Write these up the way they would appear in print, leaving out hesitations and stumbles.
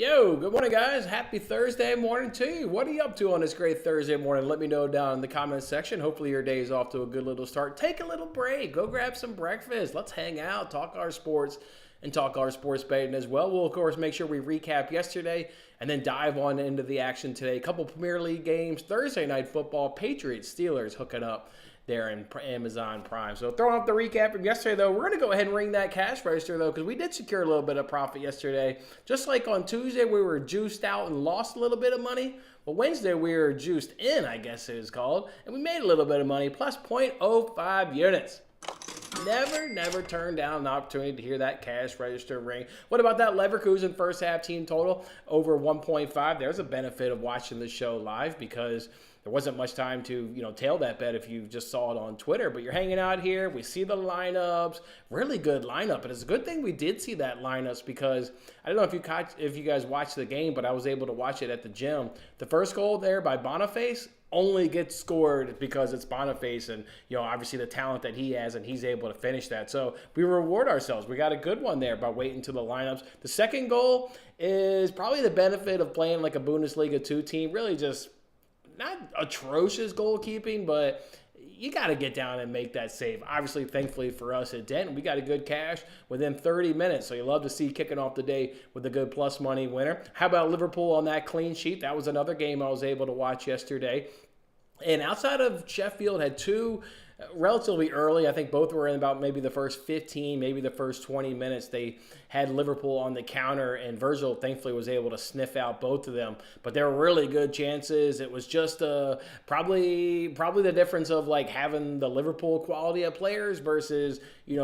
Yo, good morning, guys. Happy Thursday morning to you. What are you up to on this great Thursday morning? Let me know down in the comments section. Hopefully your day is off to a good little start. Take a little break. Go grab some breakfast. Let's hang out, talk our sports, and talk our sports betting as well. We'll, of course, make sure we recap yesterday and then dive on into the action today. A couple Premier League games, Thursday night football, Patriots, Steelers hooking up there in Amazon Prime. So throwing up the recap from yesterday, though, we're going to go ahead and ring that cash register, though, because we did secure a little bit of profit yesterday. Just like on Tuesday, we were juiced out and lost a little bit of money. Well, Wednesday, we were juiced in, I guess it is called, and we made a little bit of money, plus 0.05 units. Never turned down an opportunity to hear that cash register ring. What about that Leverkusen first half team total over 1.5? There's a benefit of watching the show live because there wasn't much time to, tail that bet if you just saw it on Twitter. But you're hanging out here. We see the lineups. Really good lineup. And it's a good thing we did see that lineups because I don't know if you guys watched the game, but I was able to watch it at the gym. The first goal there by Boniface only gets scored because it's Boniface and, obviously the talent that he has and he's able to finish that. So we reward ourselves. We got a good one there by waiting to the lineups. The second goal is probably the benefit of playing like a Bundesliga 2 team. Really just not atrocious goalkeeping, but you got to get down and make that save. Obviously, thankfully for us, it didn't. We got a good cash within 30 minutes. So you love to see kicking off the day with a good plus money winner. How about Liverpool on that clean sheet? That was another game I was able to watch yesterday. And outside of Sheffield, had two relatively early. I think both were in about maybe the first 15, maybe the first 20 minutes. They had Liverpool on the counter, and Virgil thankfully was able to sniff out both of them. But they were really good chances. It was just probably the difference of like having the Liverpool quality of players versus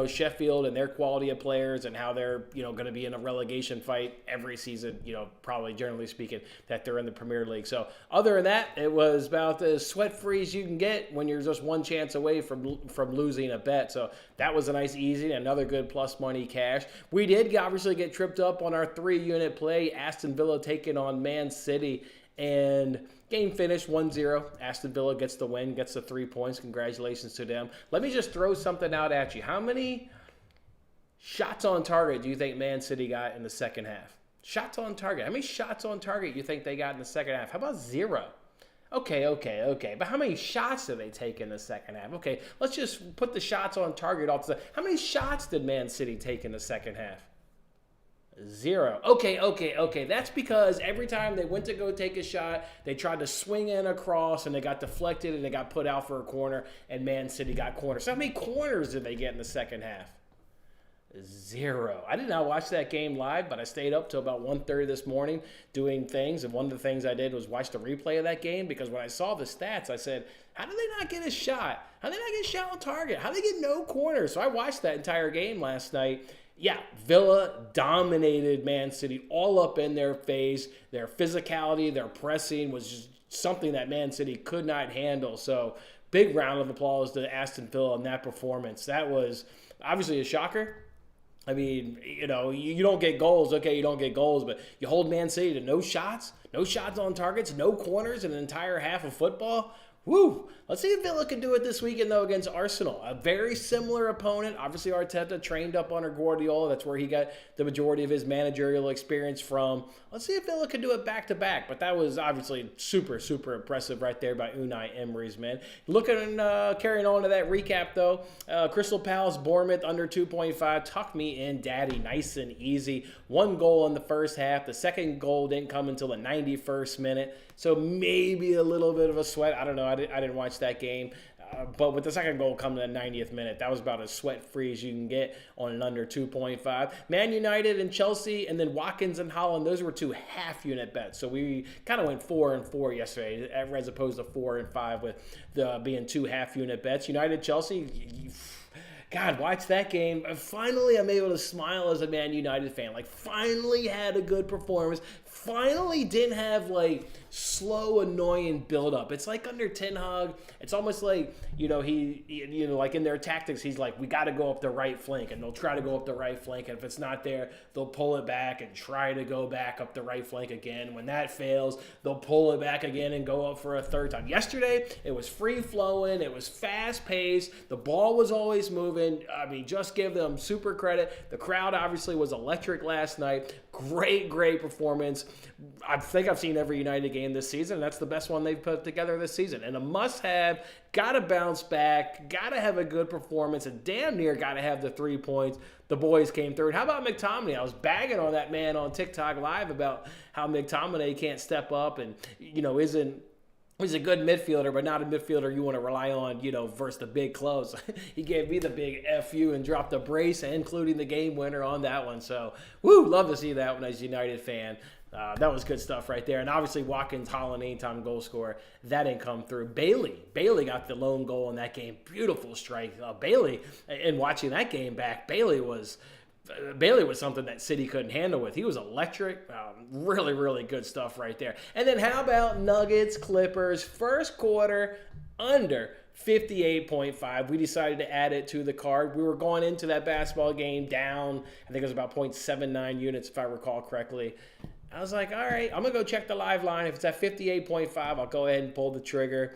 Sheffield and their quality of players and how they're going to be in a relegation fight every season. Probably generally speaking that they're in the Premier League. So other than that, it was about as sweat-free as you can get when you're just one chance away from losing a bet. So that was a nice easy, another good plus money cash. We did obviously get tripped up on our 3-unit play, Aston Villa taking on Man City, and game finished 1-0. Aston Villa gets the win, gets the 3 points. Congratulations to them. Let me just throw something out at you. How many shots on target do you think Man City got in the second half? Shots on target. How many shots on target do you think they got in the second half? How about 0? Okay. But how many shots did they take in the second half? Okay, let's just put the shots on target off the side. How many shots did Man City take in the second half? 0. Okay. That's because every time they went to go take a shot, they tried to swing in across and they got deflected and they got put out for a corner and Man City got cornered. So how many corners did they get in the second half? 0. I did not watch that game live, but I stayed up till about 1:30 this morning doing things. And one of the things I did was watch the replay of that game because when I saw the stats, I said, how did they not get a shot? How did they not get a shot on target? How did they get no corners? So I watched that entire game last night. Yeah, Villa dominated Man City all up in their face. Their physicality, their pressing was just something that Man City could not handle. So big round of applause to Aston Villa on that performance. That was obviously a shocker. I mean, you don't get goals. Okay, you don't get goals, but you hold Man City to no shots on targets, no corners in an entire half of football. Woo! Let's see if Villa can do it this weekend, though, against Arsenal. A very similar opponent. Obviously, Arteta trained up under Guardiola. That's where he got the majority of his managerial experience from. Let's see if Villa can do it back-to-back. But that was obviously super, super impressive right there by Unai Emery's men. Carrying on to that recap, though, Crystal Palace, Bournemouth, under 2.5. Tuck me in, daddy. Nice and easy. 1 goal in the first half. The second goal didn't come until the 91st minute. So maybe a little bit of a sweat. I don't know. I didn't watch that game. But with the second goal coming in the 90th minute, that was about as sweat-free as you can get on an under 2.5. Man United and Chelsea, and then Watkins and Holland, those were 2 half-unit bets. So we kind of went 4-4 yesterday, as opposed to 4-5 with being 2 half-unit bets. United-Chelsea, God, watch that game. Finally, I'm able to smile as a Man United fan. Finally had a good performance. Finally didn't have, slow, annoying build-up. It's like under Ten Hag, it's almost like, like in their tactics, he's like, we got to go up the right flank, and they'll try to go up the right flank, and if it's not there, they'll pull it back and try to go back up the right flank again. When that fails, they'll pull it back again and go up for a third time. Yesterday, it was free-flowing, it was fast-paced, the ball was always moving. I mean, just give them super credit. The crowd obviously was electric last night. Great performance I think I've seen every United game this season, and that's the best one they've put together this season. And a must-have, got to bounce back, got to have a good performance, and damn near got to have the 3 points. The boys came through. And how about McTominay? I was bagging on that man on TikTok Live about how McTominay can't step up and, he's a good midfielder, but not a midfielder you want to rely on, versus the big clubs. He gave me the big FU and dropped a brace, including the game winner on that one. So, love to see that one as a United fan. That was good stuff right there. And obviously, Watkins, Holland, anytime goal scorer, that didn't come through. Bailey got the lone goal in that game. Beautiful strike. Bailey, and watching that game back, Bailey was something that City couldn't handle with. He was electric. Really, really good stuff right there. And then how about Nuggets, Clippers, first quarter under 58.5. We decided to add it to the card. We were going into that basketball game down, I think it was about 0.79 units if I recall correctly. I was like, all right, I'm going to go check the live line. If it's at 58.5, I'll go ahead and pull the trigger.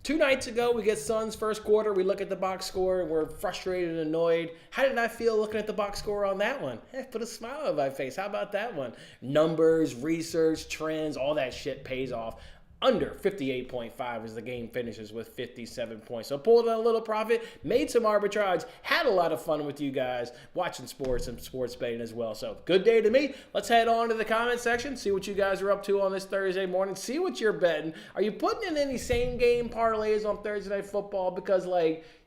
2 nights ago, we get Suns first quarter. We look at the box score, and we're frustrated and annoyed. How did I feel looking at the box score on that one? Put a smile on my face. How about that one? Numbers, research, trends, all that shit pays off. Under 58.5 as the game finishes with 57 points. So pulled in a little profit, made some arbitrage, had a lot of fun with you guys watching sports and sports betting as well. So good day to me. Let's head on to the comment section, see what you guys are up to on this Thursday morning, see what you're betting. Are you putting in any same game parlays on Thursday Night Football? Because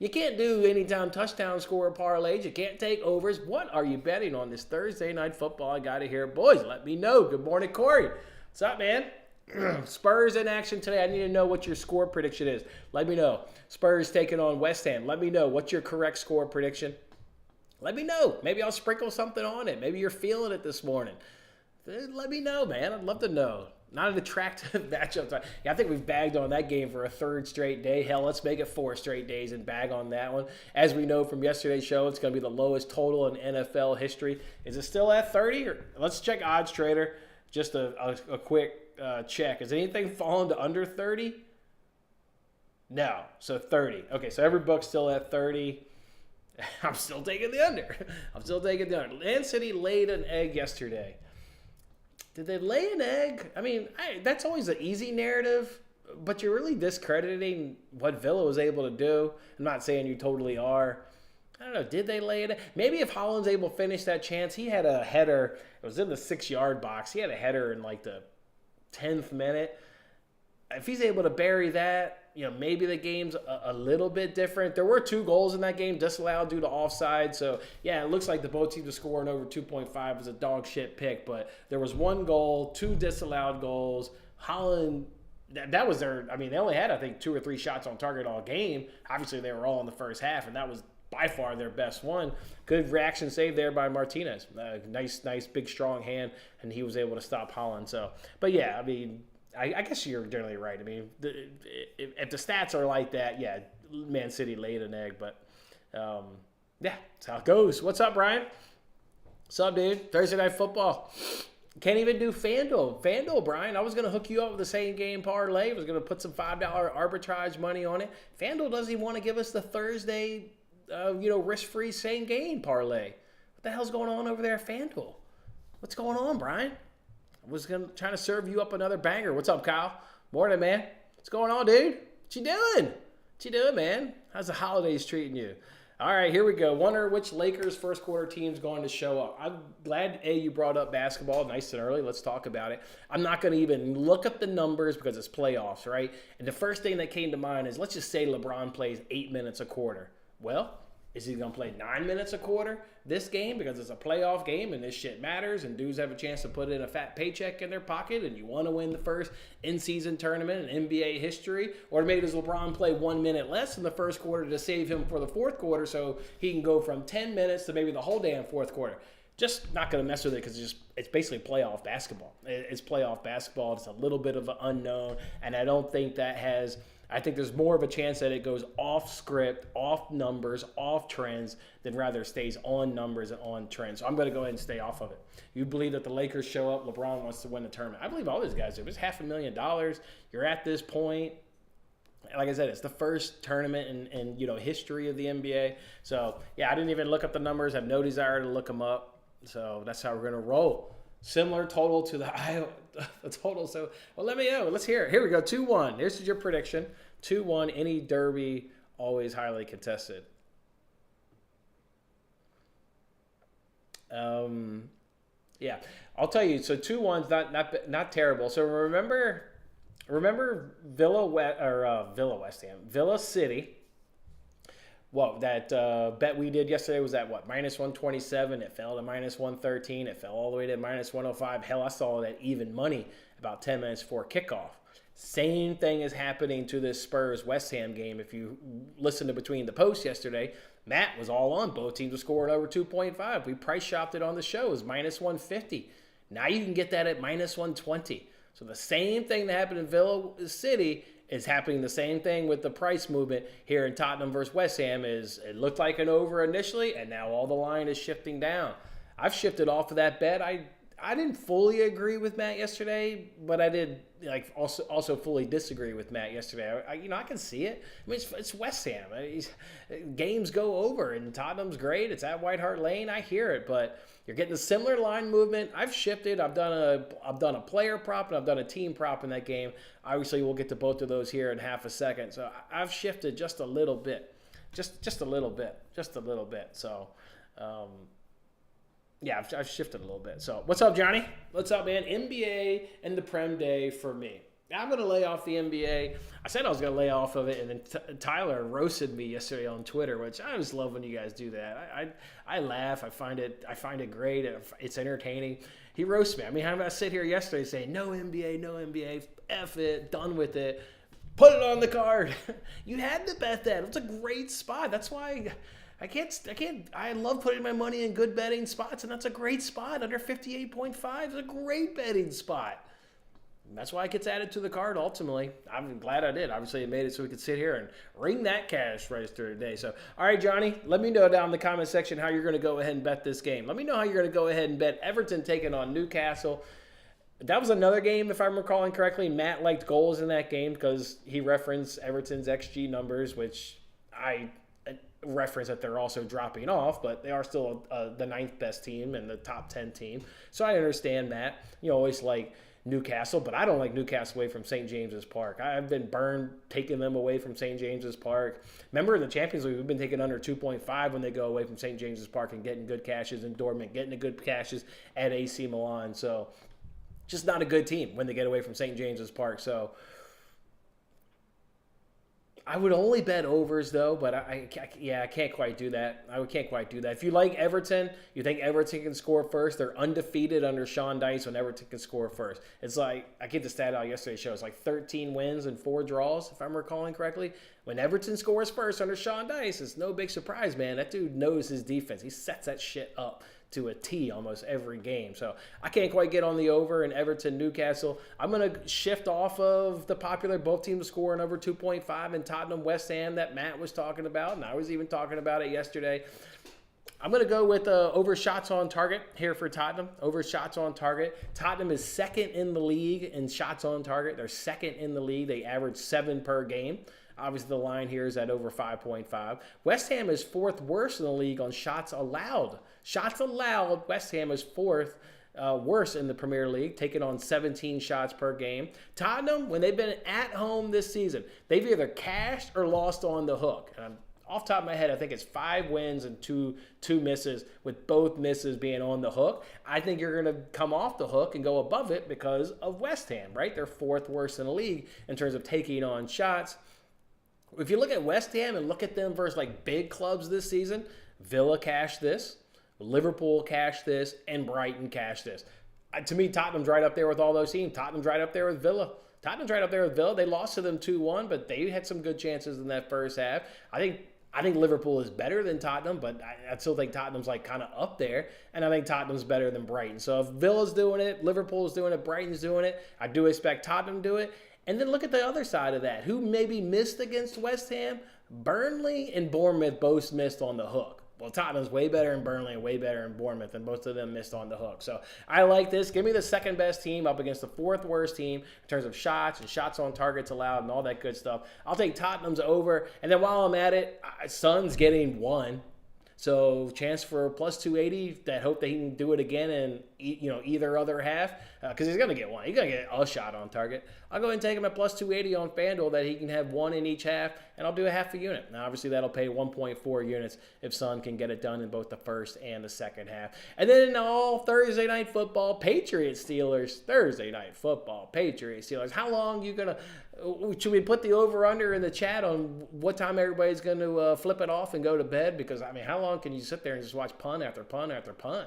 you can't do anytime touchdown score parlays. You can't take overs. What are you betting on this Thursday Night Football? I got to hear it. Boys, let me know. Good morning, Corey. What's up, man? Spurs in action today. I need to know what your score prediction is. Let me know. Spurs taking on West Ham. Let me know. What's your correct score prediction? Let me know. Maybe I'll sprinkle something on it. Maybe you're feeling it this morning. Let me know, man. I'd love to know. Not an attractive matchup. Yeah, I think we've bagged on that game for a 3rd straight day. Hell, let's make it 4 straight days and bag on that one. As we know from yesterday's show, it's going to be the lowest total in NFL history. Is it still at 30? Let's check Odds Trader. Just a quick check. Is anything fallen to under 30? No. So 30. Okay, so every book's still at 30. I'm still taking the under. Man City laid an egg yesterday. Did they lay an egg? I mean, that's always an easy narrative, but you're really discrediting what Villa was able to do. I'm not saying you totally are. I don't know. Did they lay it? Maybe if Holland's able to finish that chance. He had a header. It was in the 6-yard box. He had a header in the 10th minute. If he's able to bury that, maybe the game's a little bit different. There were 2 goals in that game disallowed due to offside. So, yeah, it looks like the both teams are scoring over 2.5 was a dog shit pick. But there was 1 goal, 2 disallowed goals. Holland, that was their – they only had, I think, 2 or 3 shots on target all game. Obviously, they were all in the first half, and that was by far their best one. Good reaction save there by Martinez. Nice, big, strong hand, and he was able to stop Holland. So, but yeah, I guess you're generally right. If the stats are like that, yeah, Man City laid an egg. But yeah, that's how it goes. What's up, Brian? What's up, dude? Thursday Night Football. Can't even do FanDuel, Brian. I was going to hook you up with the same game parlay. I was going to put some $5 arbitrage money on it. FanDuel doesn't even want to give us the Thursday risk-free same game parlay. What the hell's going on over there at FanDuel? What's going on, Brian? I was trying to serve you up another banger. What's up, Kyle? Morning, man. What's going on, dude? What you doing, man? How's the holidays treating you? All right, here we go. Wonder which Lakers first quarter team's going to show up. I'm glad, you brought up basketball nice and early. Let's talk about it. I'm not going to even look up the numbers because it's playoffs, right? And the first thing that came to mind is, let's just say LeBron plays 8 minutes a quarter. Well, is he going to play 9 minutes a quarter this game because it's a playoff game and this shit matters and dudes have a chance to put in a fat paycheck in their pocket and you want to win the first in-season tournament in NBA history? Or maybe does LeBron play 1 minute less in the first quarter to save him for the fourth quarter so he can go from 10 minutes to maybe the whole damn fourth quarter? Just not going to mess with it because it's basically playoff basketball. It's playoff basketball. It's a little bit of an unknown, and I don't think that has – I think there's more of a chance that it goes off script, off numbers, off trends, than rather stays on numbers and on trends. So I'm going to go ahead and stay off of it. You believe that the Lakers show up, LeBron wants to win the tournament. I believe all these guys do. It's $500,000. You're at this point. Like I said, it's the first tournament in history of the NBA. So, yeah, I didn't even look up the numbers. I have no desire to look them up. So that's how we're going to roll. Similar total to the Iowa the total. So, well, let me know. Let's hear it. Here we go. 2-1. Here's your prediction. 2-1. Any derby always highly contested. Yeah, I'll tell you. So 2-1's not terrible. So remember Villa City. What that bet we did yesterday was at what -127. It fell to -113. It fell all the way to -105. Hell, I saw that even money about 10 minutes before kickoff. Same thing is happening to this Spurs West Ham game. If you listen to Between the Posts yesterday, Matt was all on both teams to score over 2.5. We price shopped it on the show. It was -150. Now you can get that at -120. So the same thing that happened in Villa City is happening. The same thing with the price movement here in Tottenham versus West Ham. Is it looked like an over initially, and now all the line is shifting down. I've shifted off of that bet. I didn't fully agree with Matt yesterday, but I did also fully disagree with Matt yesterday. I can see it. I mean, it's West Ham. Games go over, and Tottenham's great. It's at White Hart Lane. I hear it, but you're getting a similar line movement. I've shifted. I've done a player prop and I've done a team prop in that game. Obviously, we'll get to both of those here in half a second. So I've shifted just a little bit, just a little bit. So. Yeah, I've shifted a little bit. So, what's up, Johnny? What's up, man? NBA and the Prem Day for me. I'm going to lay off the NBA. I said I was going to lay off of it, and then Tyler roasted me yesterday on Twitter, which I always love when you guys do that. I laugh. I find it great. It's entertaining. He roasts me. I mean, how did I sit here yesterday saying, no NBA, F it, done with it. Put it on the card. You had to bet that. It's a great spot. That's why I love putting my money in good betting spots, and that's a great spot. Under 58.5 is a great betting spot. And that's why it gets added to the card ultimately. I'm glad I did. Obviously, it made it so we could sit here and ring that cash register today. So, all right, Johnny, let me know down in the comment section how you're going to go ahead and bet this game. Let me know how you're going to go ahead and bet Everton taking on Newcastle. That was another game, if I'm recalling correctly. Matt liked goals in that game because he referenced Everton's XG numbers, which I reference that they're also dropping off, but they are still the 9th best team and the top 10 team. So I understand that. You always like Newcastle, but I don't like Newcastle away from St. James's Park. I've been burned taking them away from St. James's Park. Remember in the Champions League, we've been taking under 2.5 when they go away from St. James's Park and getting good cashes in Dortmund, getting the good cashes at AC Milan. So just not a good team when they get away from St. James's Park. So I would only bet overs, though, but I can't quite do that. I can't quite do that. If you like Everton, you think Everton can score first. They're undefeated under Sean Dice when Everton can score first. It's like, I get the stat out yesterday's show. It's like 13 wins and 4 draws, if I'm recalling correctly. When Everton scores first under Sean Dice, it's no big surprise, man. That dude knows his defense. He sets that shit up to a T almost every game. So I can't quite get on the over in Everton Newcastle. I'm going to shift off of the popular both teams scoring over 2.5 in Tottenham West Ham that Matt was talking about, and I was even talking about it yesterday. I'm going to go with over shots on target here for Tottenham. Over shots on target. Tottenham is second in the league in shots on target. They're second in the league. They average 7 per game. Obviously, the line here is at over 5.5. West Ham is 4th worst in the league on shots allowed. Shots allowed, West Ham is 4th worst in the Premier League, taking on 17 shots per game. Tottenham, when they've been at home this season, they've either cashed or lost on the hook. And off the top of my head, I think it's 5 wins and two misses, with both misses being on the hook. I think you're going to come off the hook and go above it because of West Ham, right? They're 4th worst in the league in terms of taking on shots. If you look at West Ham and look at them versus like big clubs this season, Villa cashed this, Liverpool cashed this, and Brighton cashed this. To me, Tottenham's right up there with all those teams. Tottenham's right up there with Villa. They lost to them 2-1, but they had some good chances in that first half. I think Liverpool is better than Tottenham, but I still think Tottenham's like kind of up there, and I think Tottenham's better than Brighton. So if Villa's doing it, Liverpool's doing it, Brighton's doing it, I do expect Tottenham to do it. And then look at the other side of that. Who maybe missed against West Ham? Burnley and Bournemouth both missed on the hook. Well, Tottenham's way better in Burnley and way better in Bournemouth, and both of them missed on the hook. So I like this. Give me the 2nd best team up against the 4th worst team in terms of shots and shots on targets allowed and all that good stuff. I'll take Tottenham's over. And then while I'm at it, Son's getting 1. So chance for plus 280. That hope that he can do it again in either other half, because he's gonna get one. He's gonna get a shot on target. I'll go ahead and take him at plus 280 on FanDuel that he can have one in each half, and I'll do a half a unit. Now obviously that'll pay 1.4 units if Son can get it done in both the first and the second half. And then all Thursday night football, Patriots Steelers. Thursday night football, Patriots Steelers. How long you gonna? Should we put the over-under in the chat on what time everybody's going to flip it off and go to bed? Because, I mean, how long can you sit there and just watch punt after punt after punt?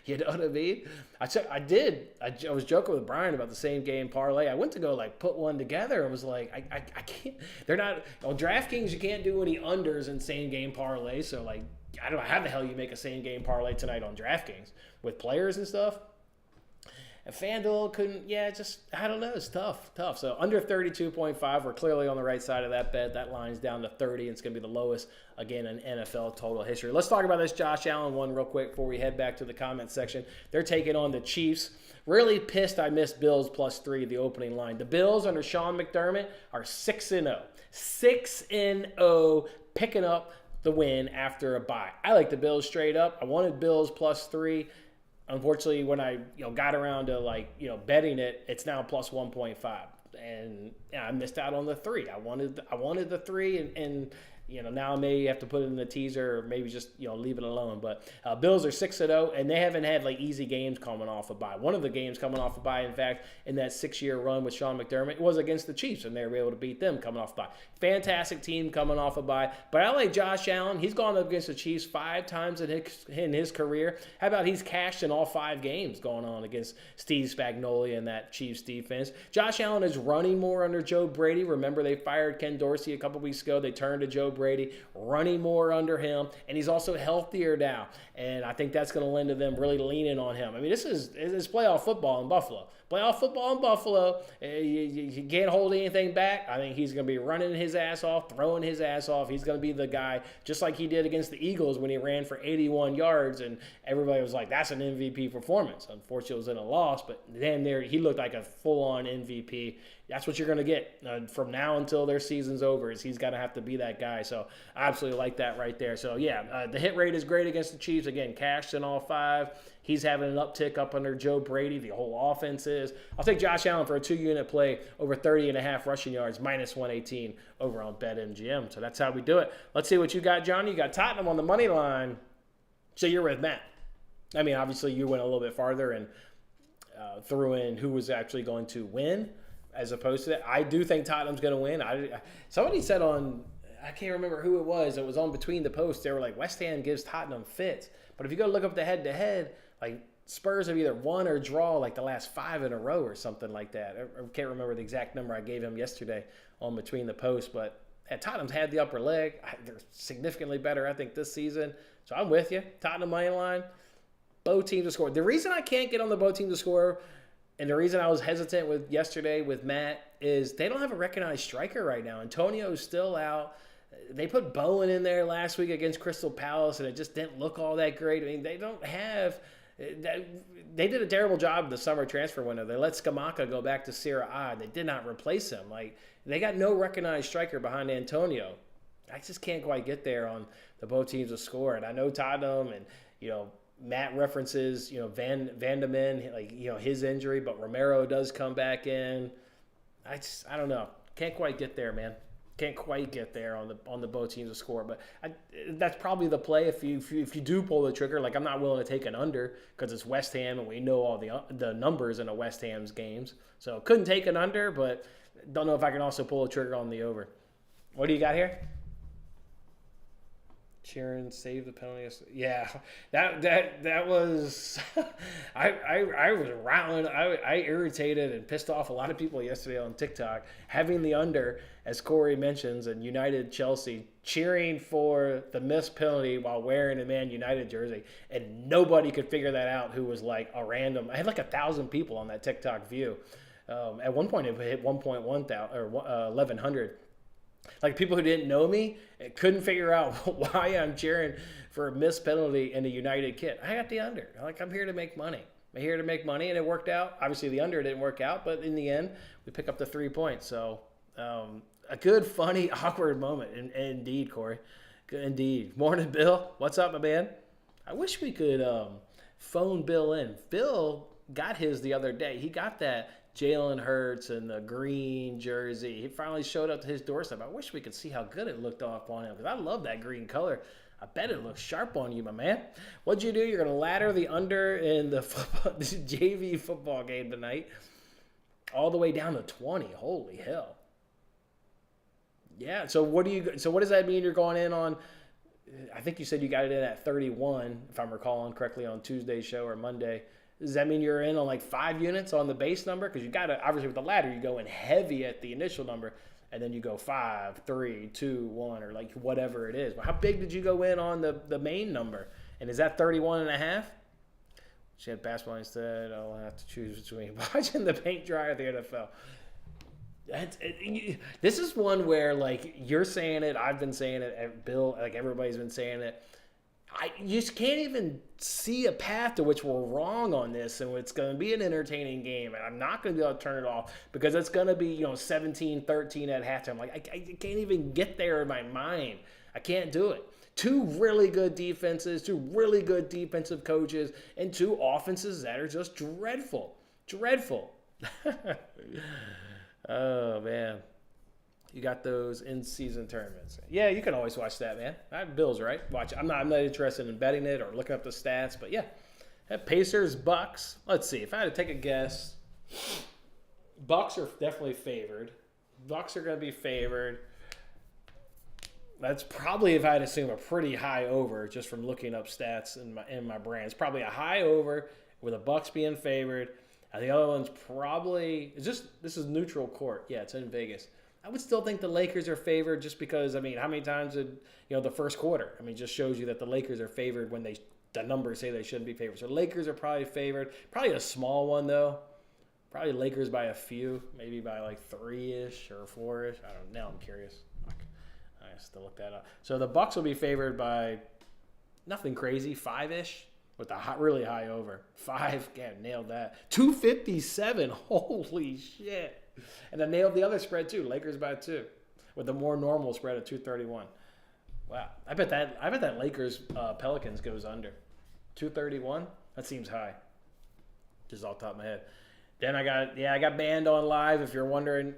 You know what I mean? I was joking with Brian about the same game parlay. I went to go, put one together. I was like, I can't. They're not. On DraftKings, you can't do any unders in same game parlay. So, I don't know how the hell you make a same game parlay tonight on DraftKings with players and stuff. And FanDuel couldn't, I don't know. It's tough. So under 32.5, we're clearly on the right side of that bet. That line's down to 30. It's going to be the lowest, again, in NFL total history. Let's talk about this Josh Allen one real quick before we head back to the comment section. They're taking on the Chiefs. Really pissed I missed Bills plus 3, the opening line. The Bills under Sean McDermott are 6-0. 6-0, picking up the win after a bye. I like the Bills straight up. I wanted Bills plus 3. Unfortunately, when I got around to betting it, it's now plus 1.5, and I missed out on the 3. I wanted the 3, and now I may have to put it in the teaser, or maybe just leave it alone. But Bills are 6-0, and they haven't had easy games coming off a bye. One of the games coming off a bye, in fact, in that 6-year run with Sean McDermott, was against the Chiefs, and they were able to beat them coming off a bye. Fantastic team coming off a bye. But I like Josh Allen. He's gone up against the Chiefs 5 times in his career. How about he's cashed in all 5 games going on against Steve Spagnuolo and that Chiefs defense? Josh Allen is running more under Joe Brady. Remember, they fired Ken Dorsey a couple weeks ago. They turned to Joe Brady, running more under him, and he's also healthier now. And I think that's going to lend to them really leaning on him. I mean, this is playoff football in Buffalo. Playoff football in Buffalo, you can't hold anything back. I think he's going to be running his ass off, throwing his ass off. He's going to be the guy, just like he did against the Eagles when he ran for 81 yards, and everybody was like, that's an MVP performance. Unfortunately, it was in a loss, but damn near, he looked like a full-on MVP. That's what you're going to get from now until their season's over, is he's going to have to be that guy. So I absolutely like that right there. So, the hit rate is great against the Chiefs. Again, cashed in all 5. He's having an uptick up under Joe Brady. The whole offense is. I'll take Josh Allen for a 2-unit play over 30.5 rushing yards, minus 118 over on BetMGM. So that's how we do it. Let's see what you got, Johnny. You got Tottenham on the money line. So you're with Matt. I mean, obviously you went a little bit farther and threw in who was actually going to win as opposed to that. I do think Tottenham's going to win. Somebody said on, I can't remember who it was on Between the Posts, they were like, West Ham gives Tottenham fits. But if you go look up the head-to-head, Spurs have either won or draw the last 5 in a row or something like that. I can't remember the exact number I gave him yesterday on Between the Posts, but Tottenham's had the upper leg. They're significantly better, I think, this season. So I'm with you. Tottenham money line, both teams to score. The reason I can't get on the both teams to score, and the reason I was hesitant with yesterday with Matt, is they don't have a recognized striker right now. Antonio's still out. They put Bowen in there last week against Crystal Palace, and it just didn't look all that great. I mean, they don't have they did a terrible job in the summer transfer window. They let Scamacca go back to Serie A. They did not replace him. They got no recognized striker behind Antonio. I just can't quite get there on the both teams to score. And I know Tottenham and, Matt references, Van de Ven, his injury, but Romero does come back in. I don't know. Can't quite get there, man. Can't quite get there on the both teams to score, but that's probably the play if you do pull the trigger. I'm not willing to take an under because it's West Ham and we know all the numbers in a West Ham's games, so couldn't take an under, but don't know if I can also pull the trigger on the over. What do you got here? Sheeran saved the penalty. Yeah, that was. I was rattling. I irritated and pissed off a lot of people yesterday on TikTok having the under, as Corey mentions, and United Chelsea cheering for the missed penalty while wearing a Man United jersey, and nobody could figure that out. Who was a random? I had 1,000 people on that TikTok view. At one point, it hit 1,100. People who didn't know me couldn't figure out why I'm cheering for a missed penalty in a United kit. I got the under. I'm here to make money. I'm here to make money, and it worked out. Obviously, the under didn't work out, but in the end, we pick up the 3 points. So, a good, funny, awkward moment, indeed, Corey. Good indeed. Morning, Bill. What's up, my man? I wish we could phone Bill in. Bill got his the other day. He got that Jalen Hurts and the green jersey. He finally showed up to his doorstep. I wish we could see how good it looked off on him because I love that green color. I bet it looks sharp on you, my man. What'd you do? You're going to ladder the under in the this JV football game tonight all the way down to 20. Holy hell. Yeah, so what does that mean you're going in on? I think you said you got it in at 31, if I'm recalling correctly, on Tuesday's show or Monday. Does that mean you're in on like 5 units on the base number? Because you got to, obviously with the ladder, you go in heavy at the initial number, and then you go 5, 3, 2, 1, or like whatever it is. But how big did you go in on the main number? And is that 31.5? She had basketball instead. I'll have to choose between watching the paint dry or the NFL. This is one where, like, you're saying it, I've been saying it, Bill, like everybody's been saying it. You just can't even see a path to which we're wrong on this, and it's going to be an entertaining game, and I'm not going to be able to turn it off because it's going to be 17-13 at halftime. Like, I can't even get there in my mind. I can't do it. 2 really good defenses, 2 really good defensive coaches, and 2 offenses that are just dreadful. Dreadful. Oh, man. You got those in-season tournaments. Yeah, you can always watch that, man. Bill's right. Watch it. I'm not interested in betting it or looking up the stats, but yeah. Pacers, Bucks. Let's see. If I had to take a guess, Bucks are definitely favored. Bucks are going to be favored. That's probably, if I had to assume, a pretty high over just from looking up stats in my brain. It's probably a high over with the Bucks being favored. And the other one's probably this is neutral court. Yeah, it's in Vegas. I would still think the Lakers are favored just because, I mean, how many times did, the first quarter? I mean, just shows you that the Lakers are favored when the numbers say they shouldn't be favored. So Lakers are probably favored. Probably a small one, though. Probably Lakers by a few, maybe by like 3-ish or 4-ish. I don't know. Now I'm curious. I have to look that up. So the Bucks will be favored by nothing crazy, 5-ish. With a really high over. 5, yeah, nailed that. 257, holy shit. And I nailed the other spread too, Lakers by 2. With a more normal spread of 231. Wow. I bet that Lakers Pelicans goes under. 231? That seems high. Just off the top of my head. Then I got banned on live. If you're wondering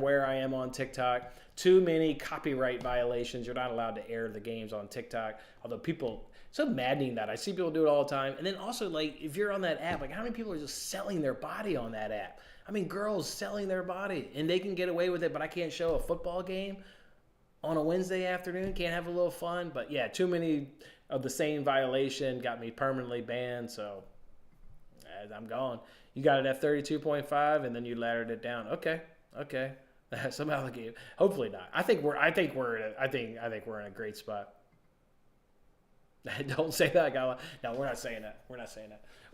where I am on TikTok, too many copyright violations. You're not allowed to air the games on TikTok. Although it's so maddening that I see people do it all the time. And then also, like, if you're on that app, like, how many people are just selling their body on that app? I mean, girls selling their body, and they can get away with it, but I can't show a football game on a Wednesday afternoon. Can't have a little fun. But yeah, too many of the same violation got me permanently banned. So I'm gone. You got it at 32.5, and then you laddered it down. Okay. Somehow the game. Hopefully not. I think we're in a great spot. Don't say that, guy. No, we're not saying that. We're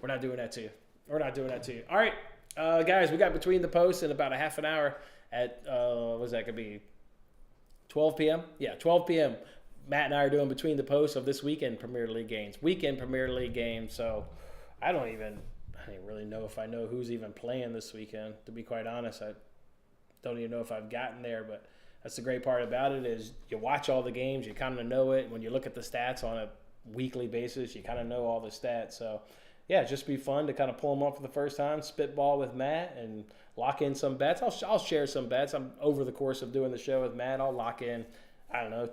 not doing that to you. All right, guys, we got Between the Posts in about a half an hour at what's that gonna be? 12 p.m. Yeah, 12 p.m. Matt and I are doing Between the Posts of this weekend Premier League games. So I don't really know if I know who's even playing this weekend. To be quite honest, I don't even know if I've gotten there, but that's the great part about it is you watch all the games, you kind of know it. When you look at the stats on a weekly basis, you kind of know all the stats. So yeah, just be fun to kind of pull them up for the first time, spitball with Matt, and lock in some bets. I'll share some bets. I'm over the course of doing the show with Matt. I'll lock in,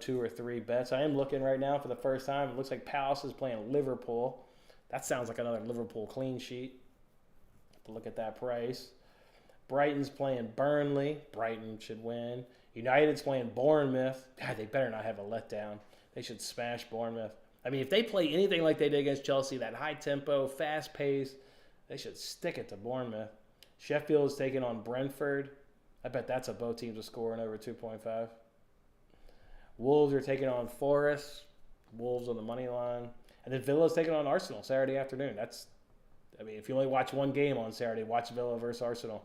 2 or 3 bets. I am looking right now for the first time. It looks like Palace is playing Liverpool. That sounds like another Liverpool clean sheet. Look at that price. Brighton's playing Burnley. Brighton should win. United's playing Bournemouth. God, they better not have a letdown. They should smash Bournemouth. I mean, if they play anything like they did against Chelsea, that high tempo, fast pace, they should stick it to Bournemouth. Sheffield is taking on Brentford. I bet that's both teams are scoring over 2.5. Wolves are taking on Forest. Wolves on the money line. And then Villa's taking on Arsenal Saturday afternoon. If you only watch one game on Saturday, watch Villa versus Arsenal.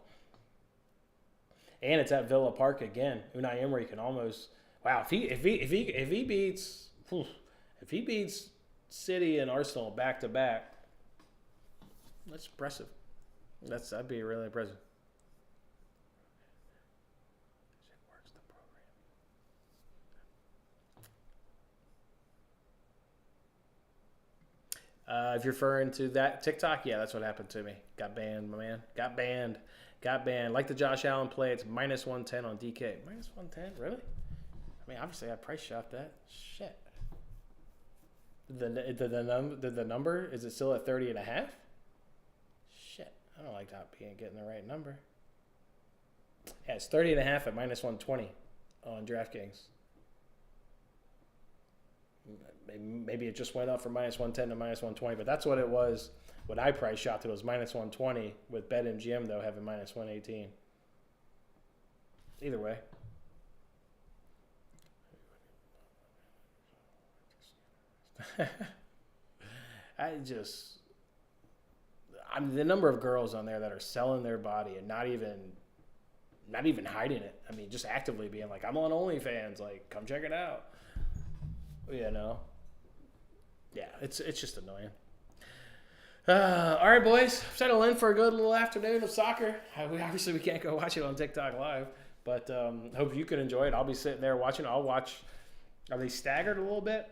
And it's at Villa Park again. Unai Emery can almost if he beats City and Arsenal back to back, that's impressive. That'd be really impressive. If you're referring to that TikTok, yeah, that's what happened to me. Got banned, my man. Got banned. Like the Josh Allen play, it's minus 110 on DK. Minus 110? Really? I mean, obviously I price shot that. Shit. The number, is it still at 30.5? Shit. I don't like not getting the right number. Yeah, it's 30.5 at minus 120 on DraftKings. Maybe it just went up from minus 110 to minus 120, but that's what it was. What I price shot to was minus 120 with BetMGM, though, having minus 118. Either way. The number of girls on there that are selling their body and not even hiding it. I mean, just actively being like, I'm on OnlyFans, like, come check it out. You know? Yeah, it's just annoying. All right, boys. Settle in for a good little afternoon of soccer. We can't go watch it on TikTok live, but hope you can enjoy it. I'll be sitting there watching. I'll watch. Are they staggered a little bit?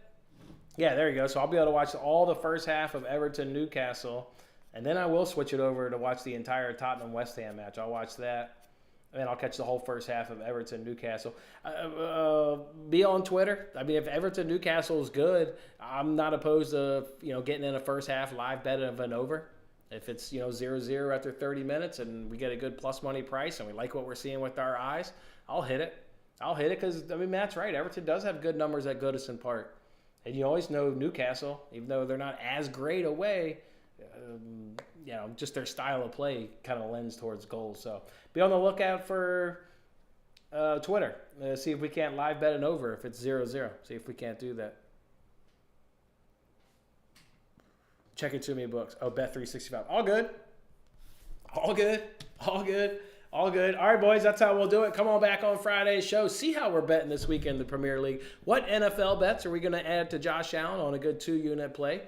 Yeah, there you go. So I'll be able to watch all the first half of Everton Newcastle, and then I will switch it over to watch the entire Tottenham West Ham match. I'll watch that. And then I'll catch the whole first half of Everton Newcastle. Be on Twitter. I mean, if Everton Newcastle is good, I'm not opposed to getting in a first half live bet of an over. If it's 0-0 after 30 minutes and we get a good plus money price and we like what we're seeing with our eyes, I'll hit it. Because Matt's right. Everton does have good numbers at Goodison Park, and you always know Newcastle, even though they're not as great away. Just their style of play kind of lends towards goals. So be on the lookout for Twitter. See if we can't live bet an over if it's 0-0. See if we can't do that. Check it to me books. Oh, Bet365. All good. All right, boys, that's how we'll do it. Come on back on Friday's show. See how we're betting this weekend in the Premier League. What NFL bets are we going to add to Josh Allen on a good 2-unit play?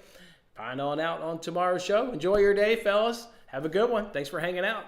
Find on out on tomorrow's show. Enjoy your day, fellas. Have a good one. Thanks for hanging out.